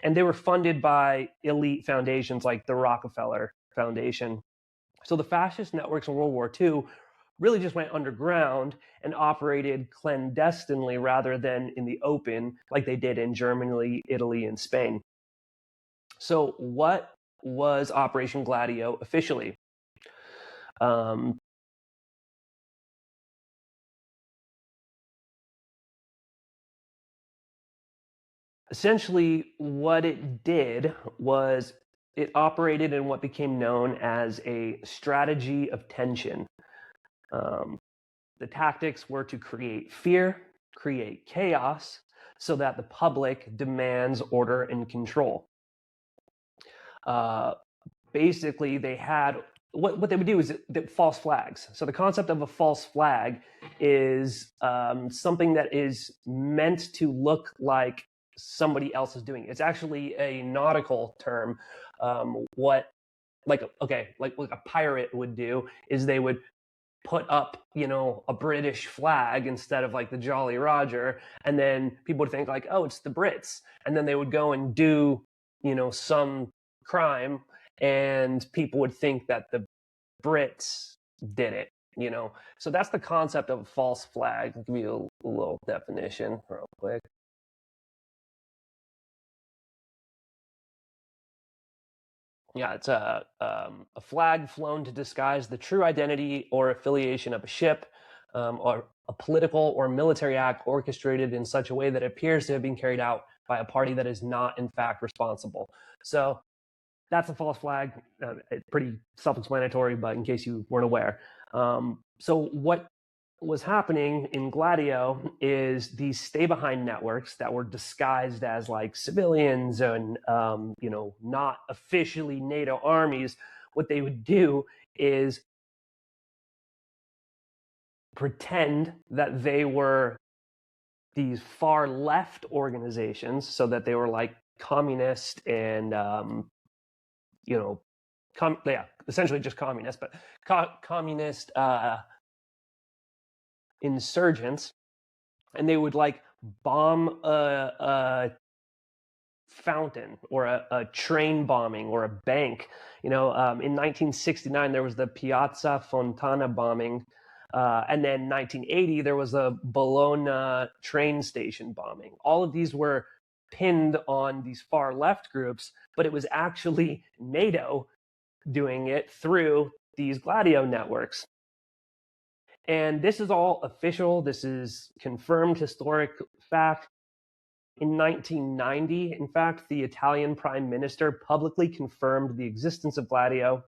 And they were funded by elite foundations like the Rockefeller Foundation. So the fascist networks in World War II really just went underground and operated clandestinely rather than in the open like they did in Germany, Italy, and Spain. So what was Operation Gladio officially? Essentially, what it did was it operated in what became known as a strategy of tension. The tactics were to create fear, create chaos, so that the public demands order and control. Basically, they had what they would do is false flags. So the concept of a false flag is something that is meant to look like somebody else is doing it. It's actually a nautical term. What like a pirate would do is they would put up, a British flag instead of like the Jolly Roger, and then people would think like, oh, it's the Brits, and then they would go and do, some crime, and people would think that the Brits did it, So that's the concept of a false flag. I'll give you a little definition real quick. Yeah, it's a flag flown to disguise the true identity or affiliation of a ship, or a political or military act orchestrated in such a way that it appears to have been carried out by a party that is not, in fact, responsible. So that's a false flag. It's pretty self-explanatory, but in case you weren't aware. So what was happening in Gladio is these stay-behind networks that were disguised as like civilians and, not officially NATO armies. What they would do is pretend that they were these far left organizations, so that they were like communist and, essentially just communist, but communist insurgents, and they would like bomb a fountain or a train bombing or a bank. In 1969 there was the Piazza Fontana bombing, and then 1980 there was a Bologna train station bombing. All of these were pinned on these far left groups, but it was actually NATO doing it through these Gladio networks. And this is all official. This is confirmed historic fact. In 1990, in fact, the Italian prime minister publicly confirmed the existence of Gladio